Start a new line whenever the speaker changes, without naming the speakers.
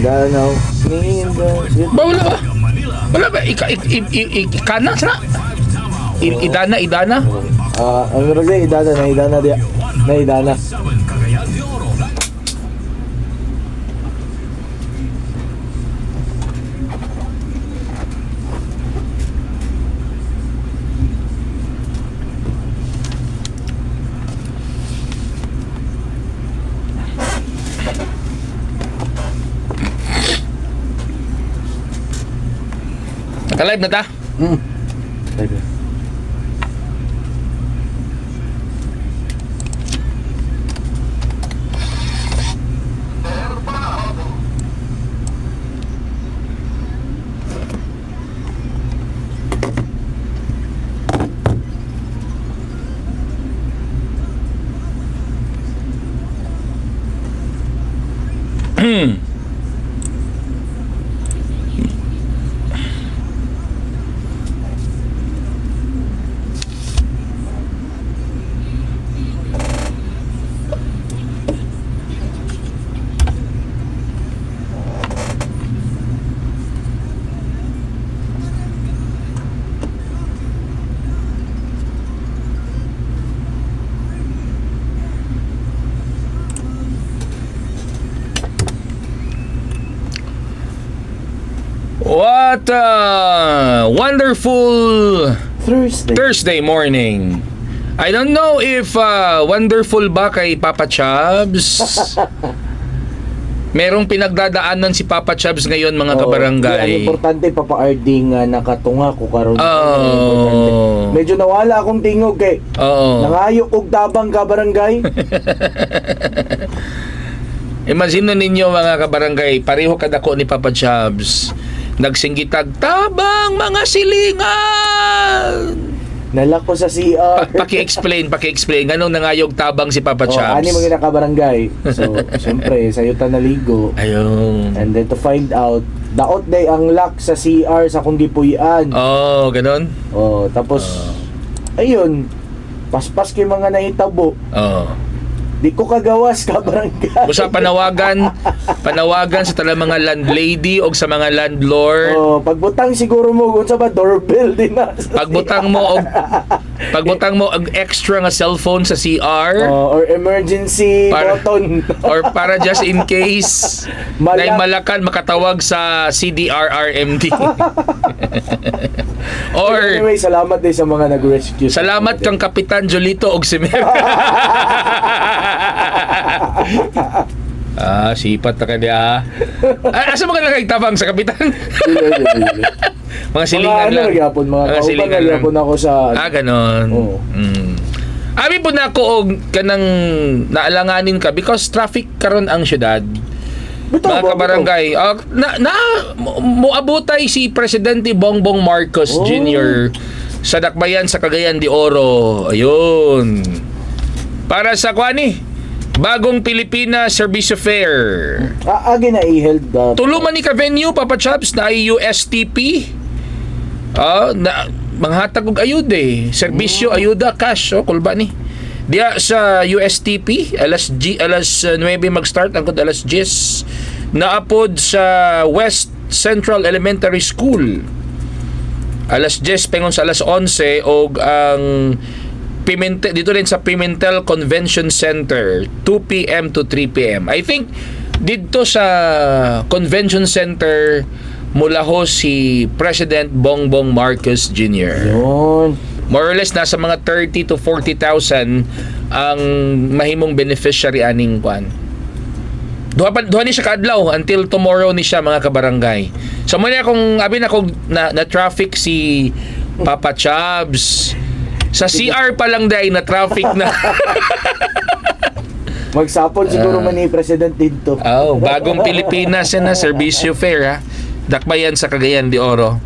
Danau, Mindanao.
Ba, wala ba? Wala ba? Ikana sana? Idana?
Ang ragay, Idana dia. Na Idana.
Naka-live na ta?
Live.
What a wonderful Thursday morning. I don't know if wonderful ba kay Papa Chubbs. Merong pinagdadaanan si Papa Chubbs ngayon, mga kabarangay.
Ang importante, Papa Arding, nakatunga ko karon. Medyo nawala akong tingog kay. Nangayok og tabang kabarangay.
Imagine ninyo, mga kabarangay, pareho kadako ni Papa Chubbs. Nagsinggitag, tabang mga silingan!
Nalako sa CR.
Paki-explain. Ganong nangayog tabang si Papa Chubbs?
Ani mga kabarangay. So, siyempre, sayo ta naligo.
Ayun.
And then to find out, daot day ang lock sa CR sa kundi puyan.
Ganon?
Tapos, ayun, paspas kay mga nahitabo. Di ko kagawas kabarangay.
Busa panawagan sa talang mga landlady o sa mga landlord.
Pagbutang siguro mo unsa ba doorbell din na.
Pagbutang mo og extra nga cellphone sa CR
or emergency button
or para just in case na malakan makatawag sa CDRRMD. Or
anyway, salamat din sa mga nag-rescue.
Salamat kang Kapitan Jolito og Simer. Sipat na kanya. Asa mga nagtabang sa kapitan? Mga silingan lang.
Mga silingan lang. Ako sa
ganon. Abi po na ako og kanang naalanganin ka because traffic karon ang syudad. Mga kabarangay, muabutay si Presidente Bongbong Marcos Jr. sa dakbayan sa Cagayan de Oro. Ayun. Para sa kwani, bagong Pilipinas Service Fair.
Agi na i-held.
Tuluman ni ka venue, Papa Chubbs, na USTP. Manghatag og ayuda serbisyo, ayuda, cash. Kulba ni. Diya sa USTP, alas 9 mag-start, angkod alas 10. Naapod sa West Central Elementary School. Alas 10, pengon sa alas 11, og ang dito rin sa Pimentel Convention Center 2 p.m. to 3 p.m. I think dito sa Convention Center mula ho si President Bongbong Marcos Jr.
Yun.
More or less nasa mga 30 to 40,000 ang mahimong beneficiary aning kwan. Duha ni siya kaadlaw until tomorrow ni siya, mga kabarangay. So muna akong abi na kung na traffic si Papa Chubbs. Sa CR pa lang dahil na traffic na.
Magsapon siguro man ni President dito.
Bagong Pilipinas na Servicio Fair, dakbayan sa Cagayan de Oro.